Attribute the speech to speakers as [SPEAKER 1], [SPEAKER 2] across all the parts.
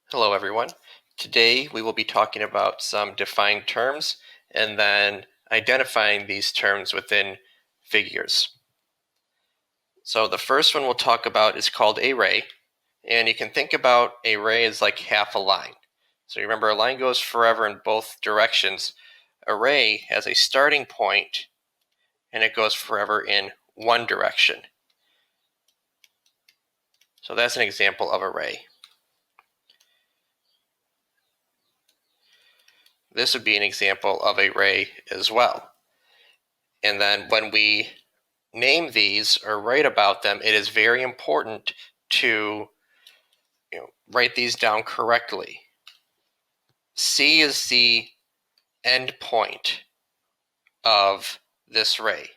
[SPEAKER 1] Hello everyone. Today we will be talking about some defined terms and then identifying these terms within figures. So the first one we'll talk about is called a ray, and you can think about a ray as like half a line. So remember, a line goes forever in both directions. A ray has a starting point and it goes forever in one direction. So that's an example of a ray. This would be an example of a ray as well. And then when we name these or write about them, it is very important to write these down correctly. C is the end point of this ray.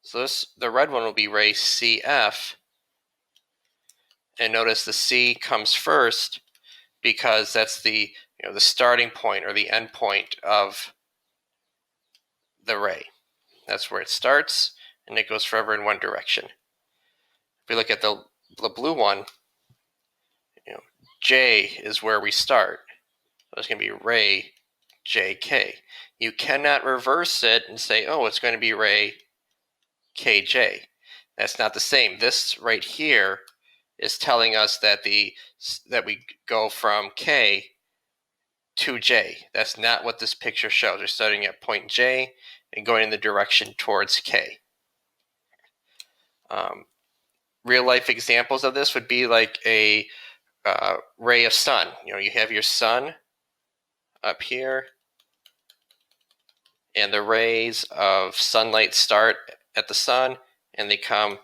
[SPEAKER 1] So the red one will be ray CF. And notice the C comes first because that's the starting point or the end point of the ray. That's where it starts, and it goes forever in one direction. If we look at the blue one, J is where we start. So it's going to be ray JK. You cannot reverse it and say, oh, it's going to be ray KJ. That's not the same. This right here is telling us that we go from K to J. That's not what this picture shows. We're starting at point J and going in the direction towards K. Real life examples of this would be like a ray of sun. You have your sun up here, and the rays of sunlight start at the sun and they come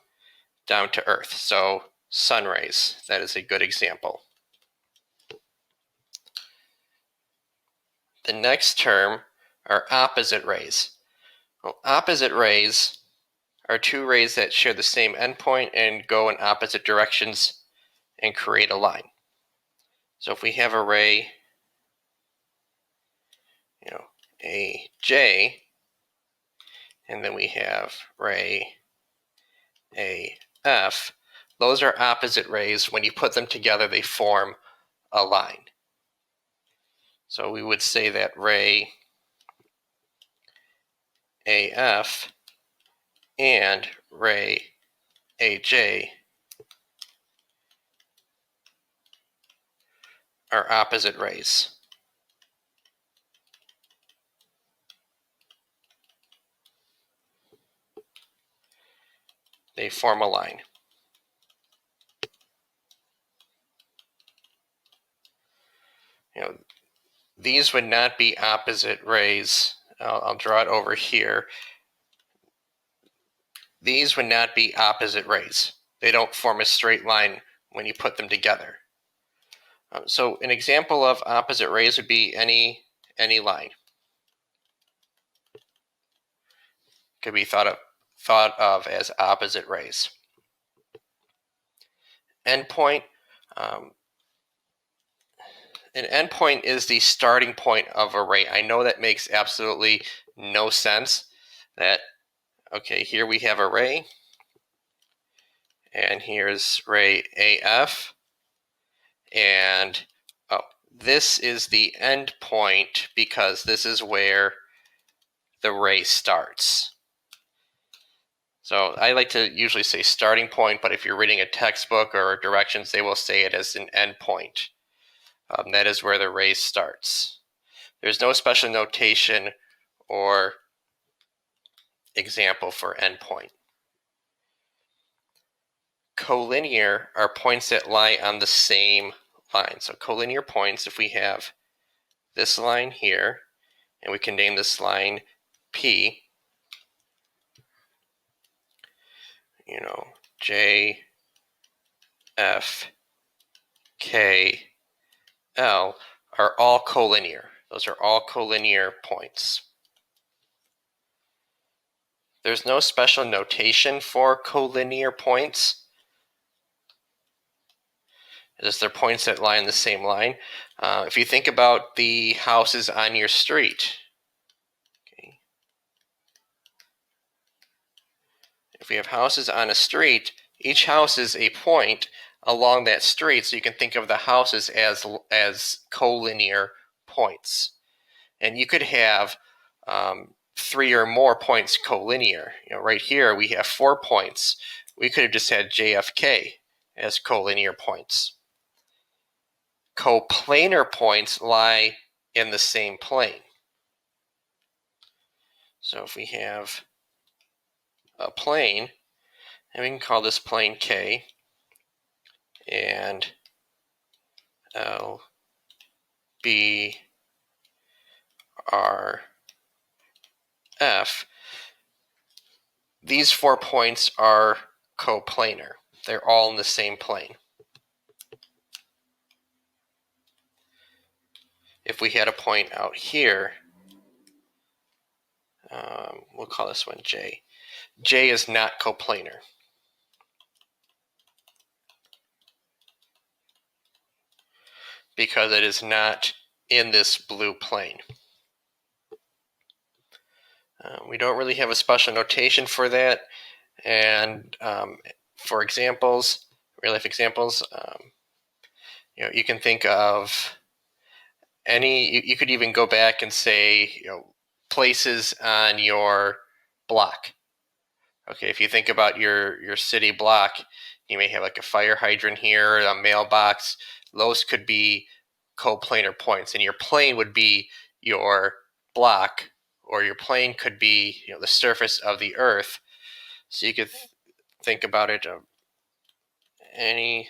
[SPEAKER 1] down to Earth. So sun rays, that is a good example. The next term are opposite rays. Well, opposite rays are two rays that share the same endpoint and go in opposite directions and create a line. So if we have a ray, AJ, and then we have ray AF, those are opposite rays. When you put them together, they form a line. So we would say that ray AF and ray AJ are opposite rays. They form a line. These would not be opposite rays. I'll draw it over here. These would not be opposite rays. They don't form a straight line when you put them together. So an example of opposite rays would be any line. Could be thought of as opposite rays. Endpoint. An endpoint is the starting point of a ray. I know that makes absolutely no sense. Okay, here we have a ray, and here's ray AF, and this is the end point because this is where the ray starts. So I like to usually say starting point, but if you're reading a textbook or directions, they will say it as an end point. That is where the ray starts. There's no special notation or example for endpoint. Collinear are points that lie on the same line. So collinear points, if we have this line here, and we can name this line P, J, F, K, L are all collinear. Those are all collinear points. There's no special notation for collinear points. It's they're points that lie on the same line. If you think about the houses on your street, okay. If we have houses on a street, each house is a point along that street. So you can think of the houses as collinear points. And you could have 3 or more points collinear. Right here we have 4 points. We could have just had JFK as collinear points. Coplanar points lie in the same plane. So if we have a plane, and we can call this plane K, and L, B, R, F, these 4 points are coplanar. They're all in the same plane. If we had a point out here, we'll call this one J. J is not coplanar. Because it is not in this blue plane. We don't really have a special notation for that. And for examples, real life examples, you can think of you could even go back and say, places on your block. Okay, if you think about your city block, you may have like a fire hydrant here, a mailbox. Those could be coplanar points, and your plane would be your block, or your plane could be the surface of the Earth. So you could think about it any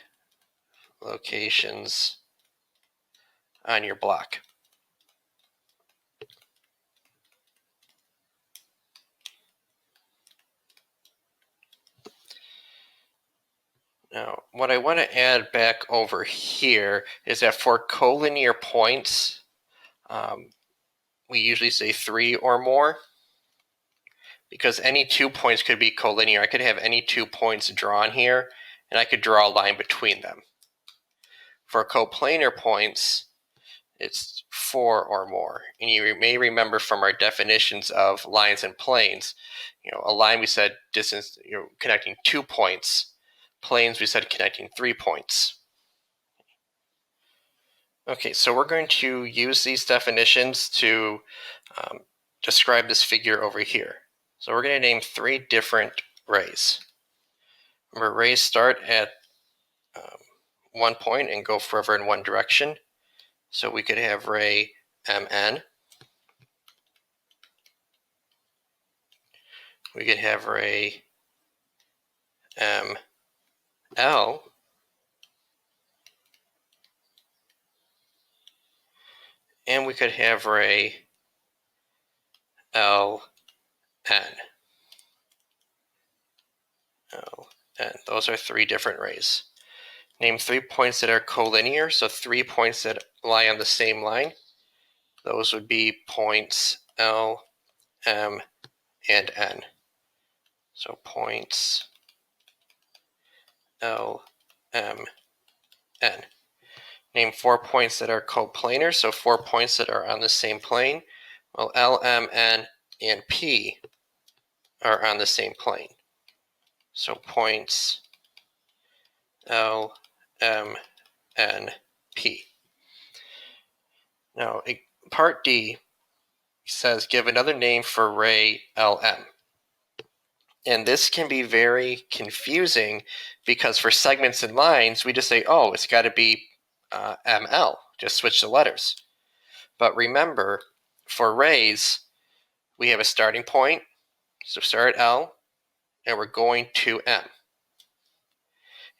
[SPEAKER 1] locations on your block. Now, what I want to add back over here is that for collinear points, we usually say 3 or more, because any 2 points could be collinear. I could have any 2 points drawn here, and I could draw a line between them. For coplanar points, it's 4 or more. And you may remember from our definitions of lines and planes, a line we said distance, connecting 2 points. Planes we said connecting 3 points. Okay, so we're going to use these definitions to describe this figure over here. So we're going to name 3 different rays. Remember, rays start at 1 point and go forever in one direction. So we could have ray MN. We could have ray ML. And we could have ray LN. LN. Those are 3 different rays. Name 3 points that are collinear, so 3 points that lie on the same line. Those would be points L, M, and N. So points L, M, N. Name 4 points that are coplanar, so 4 points that are on the same plane. Well, L, M, N, and P are on the same plane. So points L, M, N, P. Now, part D says give another name for ray LM. And this can be very confusing because for segments and lines, we just say, oh, it's got to be ML. Just switch the letters. But remember, for rays, we have a starting point. So start at L, and we're going to M.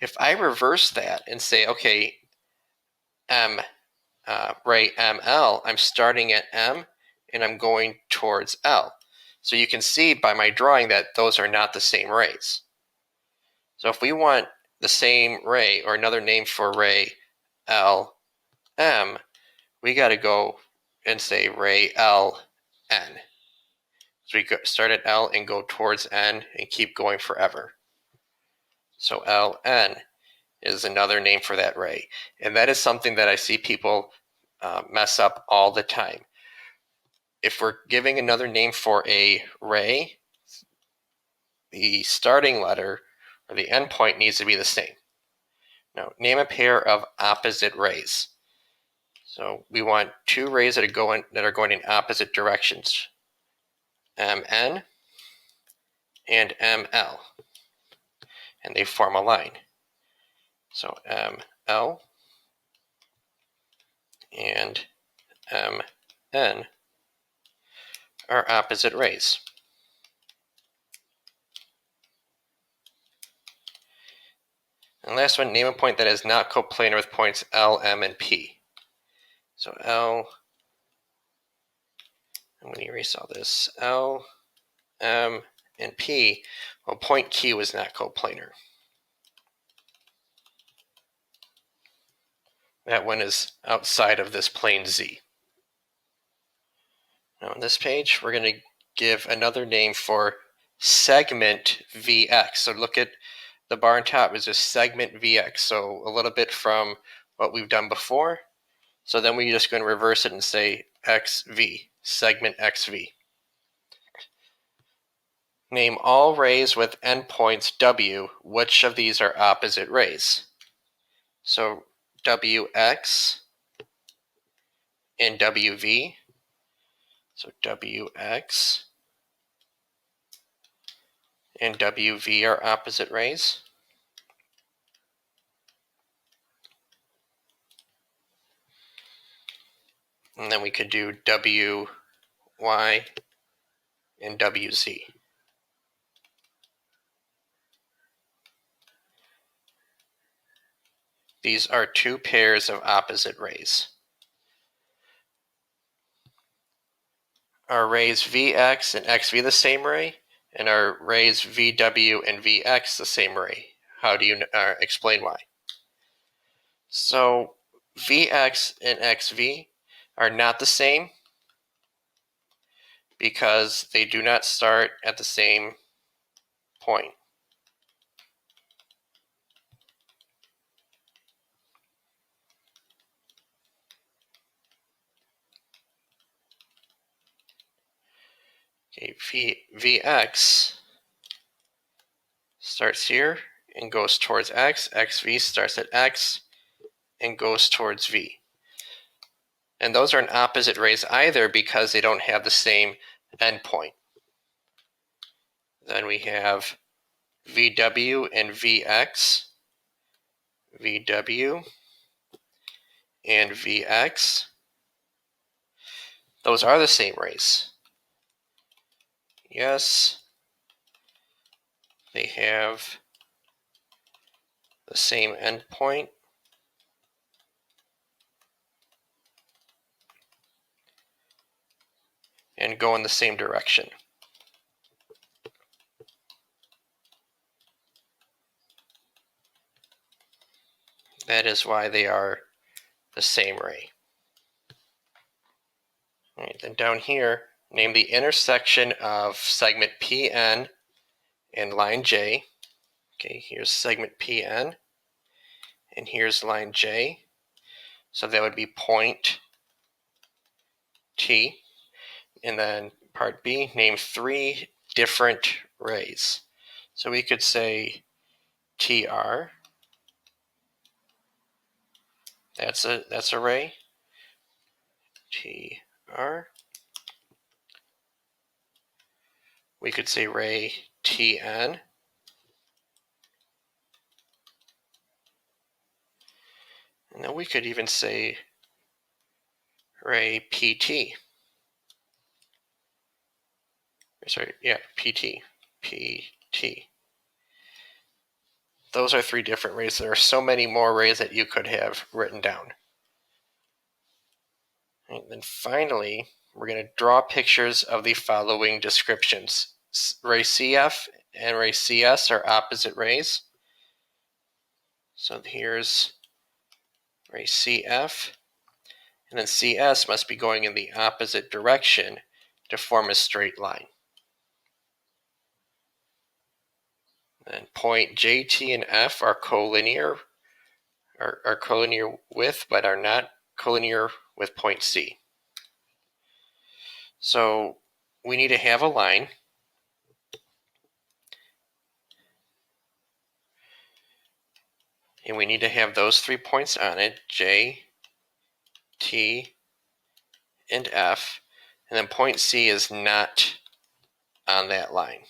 [SPEAKER 1] If I reverse that and say, okay, ray ML, I'm starting at M, and I'm going towards L. So you can see by my drawing that those are not the same rays. So if we want the same ray, or another name for ray LM, we got to go and say ray LN. So we start at L and go towards N and keep going forever. So LN is another name for that ray. And that is something that I see people mess up all the time. If we're giving another name for a ray, the starting letter or the endpoint needs to be the same. Now, name a pair of opposite rays. So we want two rays that are going in opposite directions. MN and ML. And they form a line. So ML and MN are opposite rays. And last one, name a point that is not coplanar with points L, M, and P. So L, I'm going to erase all this. L, M, and P. Well, point Q is not coplanar. That one is outside of this plane Z. Now on this page, we're going to give another name for segment Vx. So look at the bar on top is a segment Vx. So a little bit from what we've done before. So then we're just going to reverse it and say XV, segment XV. Name all rays with endpoints W. Which of these are opposite rays? So WX and WV. So WX and WV are opposite rays. And then we could do WY and WZ. These are two pairs of opposite rays. Are rays Vx and XV the same ray? And are rays VW and VX the same ray? How do you explain why? So Vx and XV are not the same because they do not start at the same point. Okay, Vx starts here and goes towards X. XV starts at X and goes towards V. And those aren't opposite rays either because they don't have the same endpoint. Then we have VW and VX, VW and VX. Those are the same rays. Yes, they have the same endpoint. And go in the same direction. That is why they are the same ray. All right, then down here, name the intersection of segment PN and line J. Okay, here's segment PN, and here's line J. So that would be point T. And then part B, name three different rays. So we could say TR. That's a ray. TR. We could say ray TN. And then we could even say ray PT. Sorry, yeah, PT. PT. Those are three different rays. There are so many more rays that you could have written down. And then finally, we're going to draw pictures of the following descriptions. Ray CF and ray CS are opposite rays. So here's ray CF, and then CS must be going in the opposite direction to form a straight line. And point JT and F are collinear, are collinear with, but are not collinear with point C. So we need to have a line. and we need to have those 3 points on it, J, T, and F, and then point C is not on that line.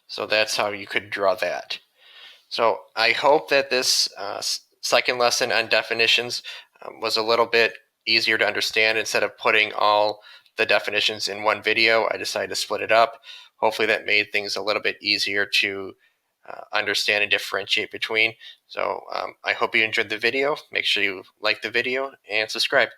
[SPEAKER 1] So that's how you could draw that. So I hope that this second lesson on definitions was a little bit easier to understand. Instead of putting all the definitions in one video, I decided to split it up. Hopefully that made things a little bit easier to understand and differentiate between. So I hope you enjoyed the video. Make sure you like the video and subscribe.